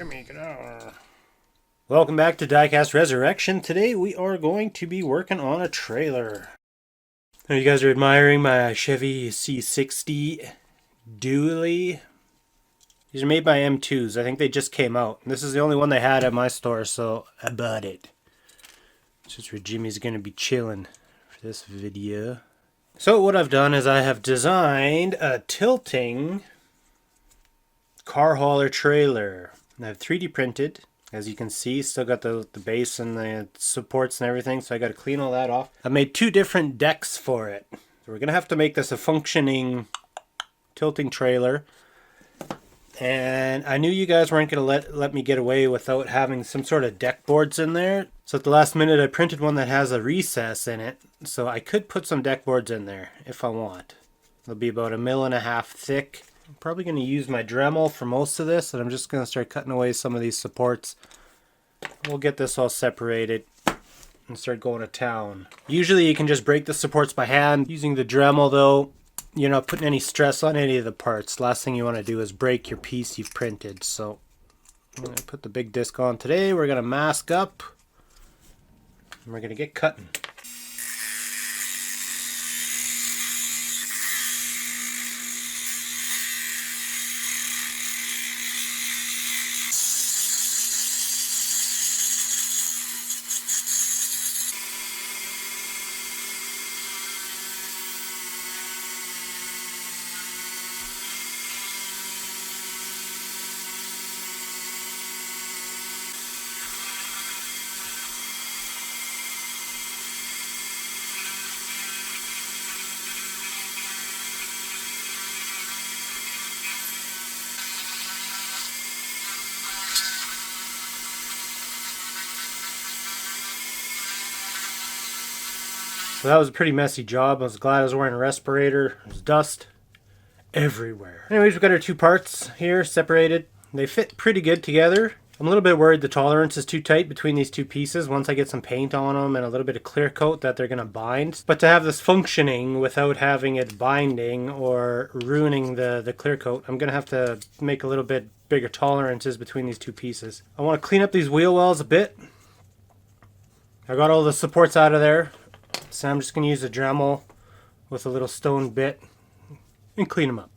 Gimme, get out. Welcome back to Diecast Resurrection. Today we are going to be working on a trailer. Now you guys are admiring my Chevy C60 dually. These are made by M2s. I think they just came out. This is the only one they had at my store, so I bought it. This is where Jimmy's going to be chilling for this video. So what I've done is I have designed a tilting car hauler trailer. I have 3D printed, as you can see. Still got the base and the supports and everything, so I got to clean all that off. I made 2 different decks for it. So we're going to have to make this a functioning tilting trailer. And I knew you guys weren't going to let me get away without having some sort of deck boards in there. So at the last minute I printed one that has a recess in it. So I could put some deck boards in there if I want. They'll be about 1.5 mm thick. I'm probably going to use my Dremel for most of this, and I'm just going to start cutting away some of these supports. We'll get this all separated and start going to town. Usually you can just break the supports by hand. Using the Dremel though, you're not putting any stress on any of the parts. Last thing you want to do is break your piece you've printed. So I'm going to put the big disc on today. We're going to mask up and we're going to get cutting. So that was a pretty messy job. I was glad I was wearing a respirator. There's dust everywhere. Anyways, we've got our 2 parts here separated. They fit pretty good together. I'm a little bit worried the tolerance is too tight between these 2 pieces. Once I get some paint on them and a little bit of clear coat, that they're going to bind. But to have this functioning without having it binding or ruining the clear coat, I'm going to have to make a little bit bigger tolerances between these 2 pieces. I want to clean up these wheel wells a bit. I got all the supports out of there. So I'm just going to use a Dremel with a little stone bit and clean them up.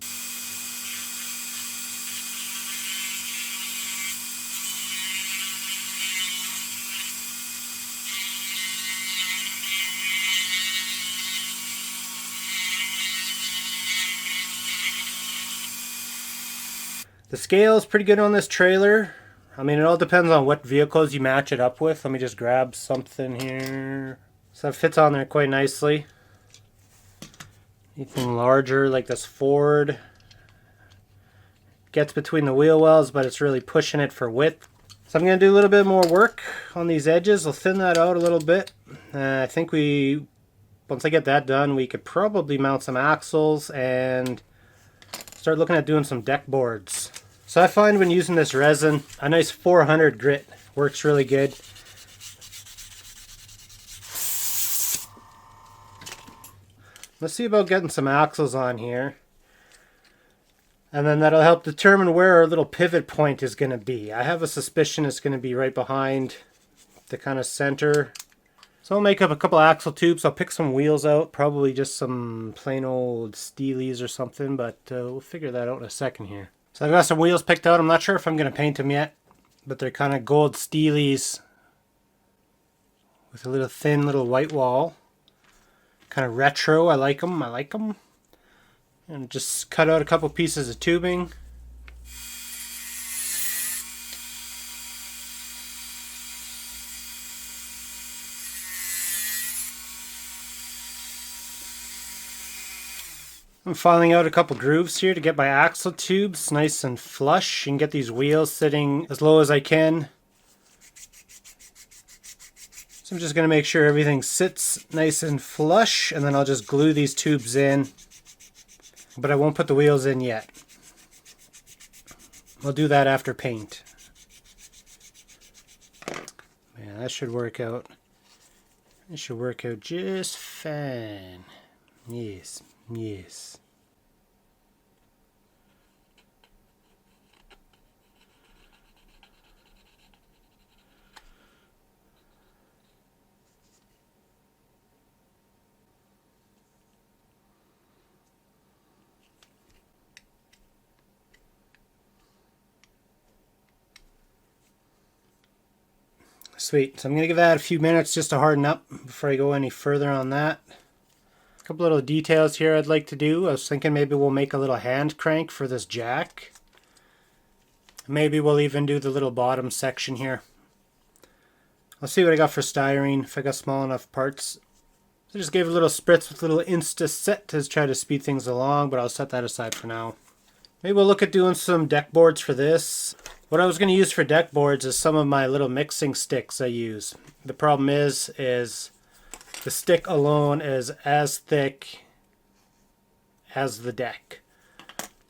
The scale is pretty good on this trailer. I mean, it all depends on what vehicles you match it up with. Let me just grab something here. So it fits on there quite nicely. Anything larger like this Ford gets between the wheel wells, but it's really pushing it for width. So I'm going to do a little bit more work on these edges. I'll thin that out a little bit. I think once I get that done, we could probably mount some axles and start looking at doing some deck boards. So I find when using this resin, a nice 400 grit works really good. Let's see about getting some axles on here. And then that'll help determine where our little pivot point is going to be. I have a suspicion it's going to be right behind the kind of center. So I'll make up a couple axle tubes. I'll pick some wheels out. Probably just some plain old Steelies or something. But we'll figure that out in a second here. So I've got some wheels picked out. I'm not sure if I'm going to paint them yet. But they're kind of gold Steelies with a little thin little white wall. Kind of retro. I like them. And just cut out a couple pieces of tubing. I'm filing out a couple grooves here to get my axle tubes nice and flush and get these wheels sitting as low as I can. So I'm just going to make sure everything sits nice and flush, and then I'll just glue these tubes in. But I won't put the wheels in yet. We'll do that after paint. Man, that should work out. It should work out just fine. Yes, yes. Sweet. So I'm going to give that a few minutes just to harden up before I go any further on that. A couple little details here I'd like to do. I was thinking maybe we'll make a little hand crank for this jack. Maybe we'll even do the little bottom section here. I'll see what I got for styrene, if I got small enough parts. I just gave a little spritz with a little Insta set to try to speed things along, but I'll set that aside for now. Maybe we'll look at doing some deck boards for this. What I was going to use for deck boards is some of my little mixing sticks I use. The problem is the stick alone is as thick as the deck.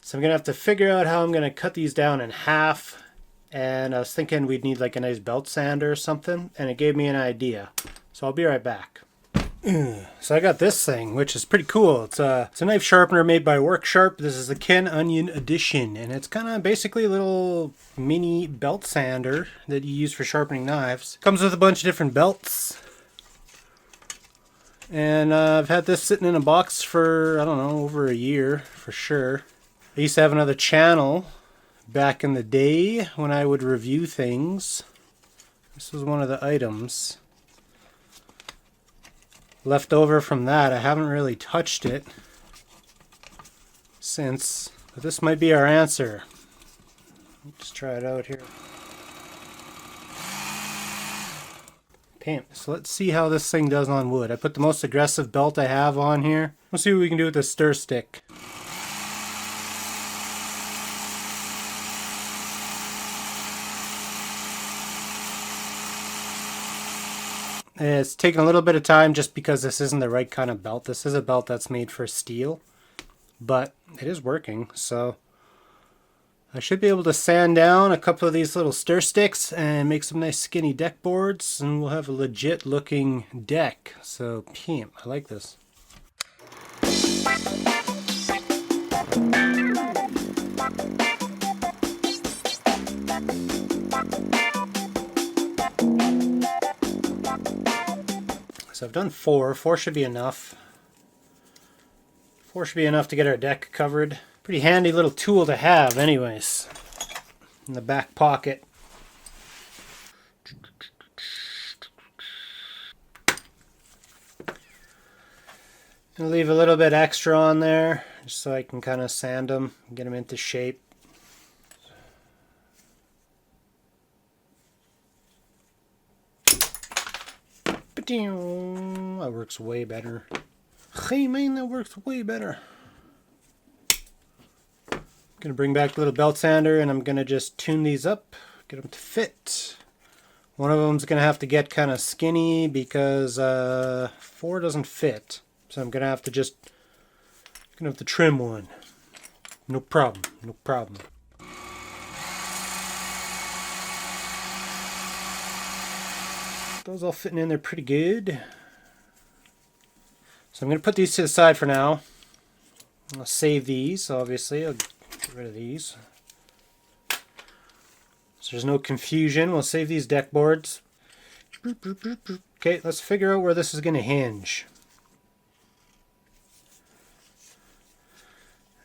So I'm going to have to figure out how I'm going to cut these down in half. And I was thinking we'd need like a nice belt sander or something. And it gave me an idea. So I'll be right back. So I got this thing, which is pretty cool. It's a knife sharpener made by Worksharp. This is the Ken Onion Edition. And it's kind of basically a little mini belt sander that you use for sharpening knives. Comes with a bunch of different belts. And I've had this sitting in a box for, I don't know, over a year for sure. I used to have another channel back in the day when I would review things. This was one of the items left over from that. I haven't really touched it since, but this might be our answer. Let's try it out here. Pimp. So let's see how this thing does on wood. I put the most aggressive belt I have on here. Let's see what we can do with the stir stick. It's taken a little bit of time just because this isn't the right kind of belt. This is a belt that's made for steel, but it is working. So I should be able to sand down a couple of these little stir sticks and make some nice skinny deck boards, and we'll have a legit looking deck. So, pimp, I like this. So I've done four. Four should be enough. Four should be enough to get our deck covered. Pretty handy little tool to have anyways. In the back pocket. I'll leave a little bit extra on there just so I can kind of sand them, get them into shape. That works way better. Hey man, that works way better. I'm going to bring back the little belt sander and I'm going to just tune these up, get them to fit. One of them's going to have to get kind of skinny because 4 doesn't fit. So I'm going to have to trim one. No problem, no problem. Those all fitting in there pretty good. So I'm going to put these to the side for now. I'll save these, obviously. I'll get rid of these. So there's no confusion. We'll save these deck boards. Okay, let's figure out where this is going to hinge.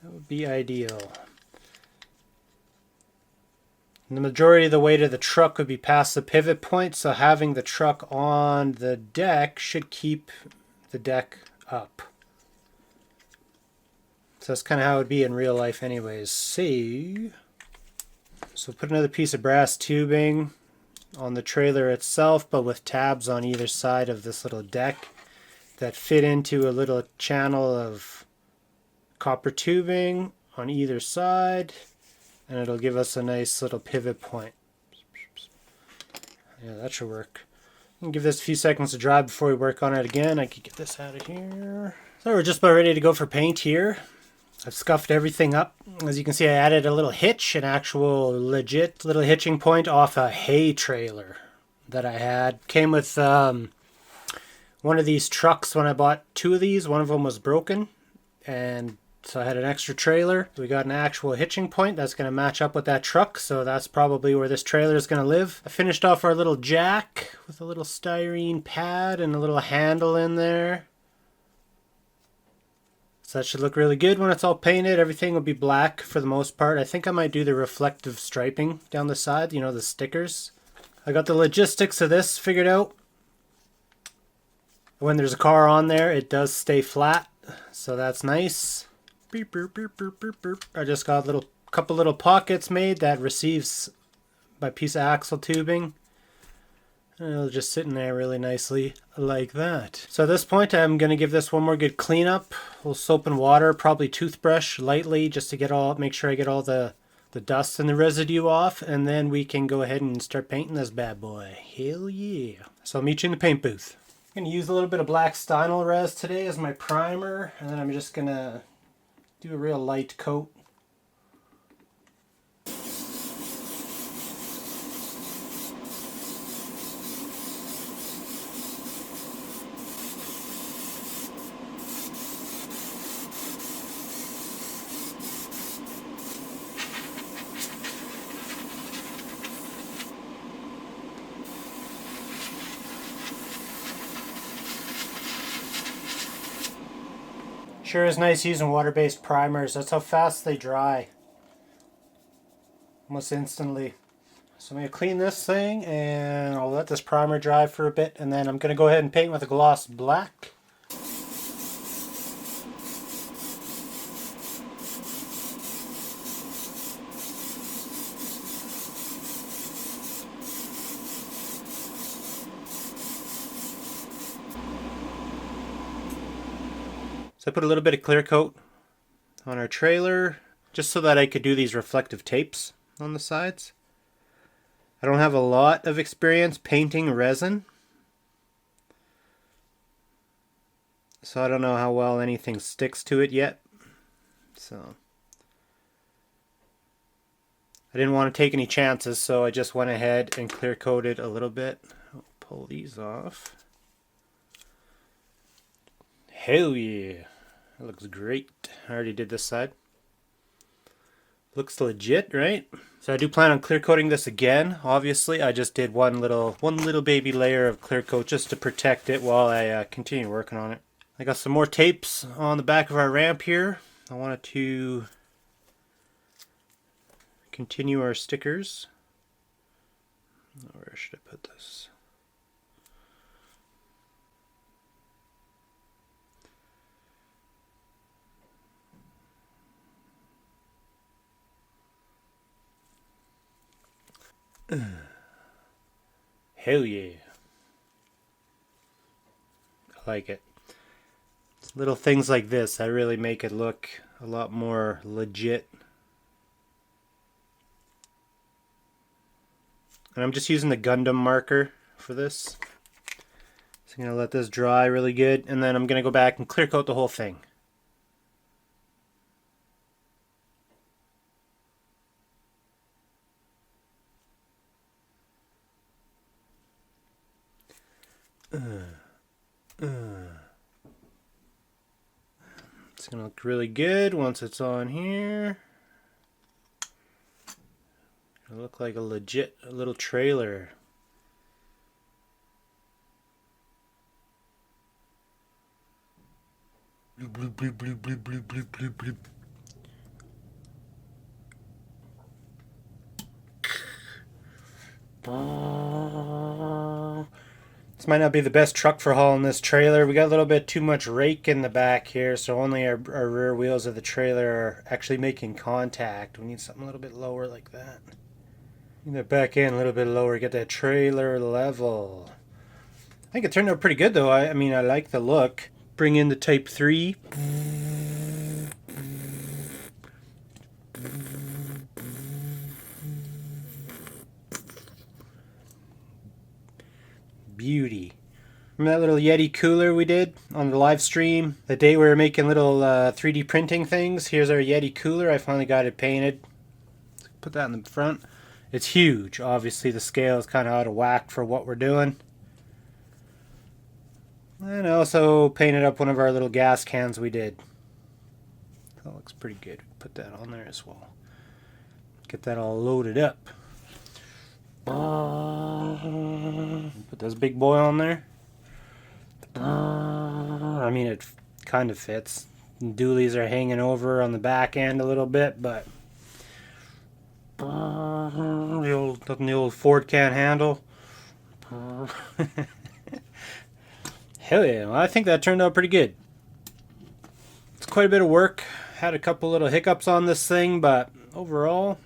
That would be ideal. And the majority of the weight of the truck would be past the pivot point, so having the truck on the deck should keep the deck up. So that's kind of how it would be in real life anyways. So put another piece of brass tubing on the trailer itself, but with tabs on either side of this little deck that fit into a little channel of copper tubing on either side. And it'll give us a nice little pivot point. Yeah, that should work. I'll give this a few seconds to dry before we work on it again. I could get this out of here. So we're just about ready to go for paint here. I've scuffed everything up. As you can see, I added a little hitch, an actual legit little hitching point off a hay trailer that I had. Came with one of these trucks when I bought 2 of these. One of them was broken, and so I had an extra trailer. We got an actual hitching point that's going to match up with that truck, so that's probably where this trailer is going to live. I finished off our little jack with a little styrene pad and a little handle in there. So that should look really good when it's all painted. Everything will be black for the most part. I think I might do the reflective striping down the side, you know, the stickers. I got the logistics of this figured out. When there's a car on there, it does stay flat, so that's nice. Beep, beep, beep, beep, beep, beep. I just got a couple little pockets made that receives my piece of axle tubing. And it'll just sit in there really nicely like that. So at this point, I'm going to give this one more good cleanup. A little soap and water, probably toothbrush lightly, just to make sure I get all the dust and the residue off, and then we can go ahead and start painting this bad boy. Hell yeah. So I'll meet you in the paint booth. I'm going to use a little bit of black stynol res today as my primer, and then I'm just going to do a real light coat. Sure is nice using water-based primers. That's how fast they dry. Almost instantly. So I'm going to clean this thing and I'll let this primer dry for a bit, and then I'm going to go ahead and paint with a gloss black. So I put a little bit of clear coat on our trailer just so that I could do these reflective tapes on the sides. I don't have a lot of experience painting resin, so I don't know how well anything sticks to it yet. So I didn't want to take any chances, so I just went ahead and clear coated a little bit. I'll pull these off. Hell yeah, that looks great. I already did this side. Looks legit, right? So I do plan on clear coating this again. Obviously, I just did one little baby layer of clear coat just to protect it while I continue working on it. I got some more tapes on the back of our ramp here. I wanted to continue our stickers. Where should I put this? Hell yeah. I like it. It's little things like this that really make it look a lot more legit. And I'm just using the Gundam marker for this. So I'm going to let this dry really good, and then I'm going to go back and clear coat the whole thing. It's going to look really good once it's on here. It'll look like a legit little trailer. Bloop, bloop, bloop, bloop, bloop, bloop, bloop, bloop. This might not be the best truck for hauling this trailer. We got a little bit too much rake in the back here, so only our rear wheels of the trailer are actually making contact. We need something a little bit lower like that. Get that back end a little bit lower, get that trailer level. I think it turned out pretty good though. I mean, I like the look. Bring in the Type 3. Beauty. Remember that little Yeti cooler we did on the live stream? The day we were making little 3D printing things. Here's our Yeti cooler. I finally got it painted. Put that in the front. It's huge. Obviously the scale is kind of out of whack for what we're doing. And also painted up one of our little gas cans we did. That looks pretty good. Put that on there as well. Get that all loaded up. Put this big boy on there. I mean, it kind of fits. Dualies are hanging over on the back end a little bit, but nothing the old Ford can't handle. Hell yeah, well, I think that turned out pretty good. It's quite a bit of work. Had a couple little hiccups on this thing, but overall,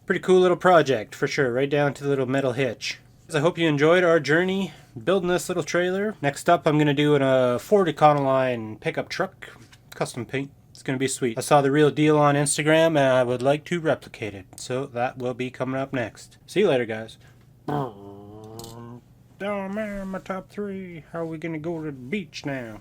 pretty cool little project for sure, right down to the little metal hitch. I hope you enjoyed our journey building this little trailer. Next up, I'm going to do a Ford Econoline pickup truck, custom paint. It's going to be sweet. I saw the real deal on Instagram and I would like to replicate it. So that will be coming up next. See you later, guys. Oh man, my top 3. How are we going to go to the beach now?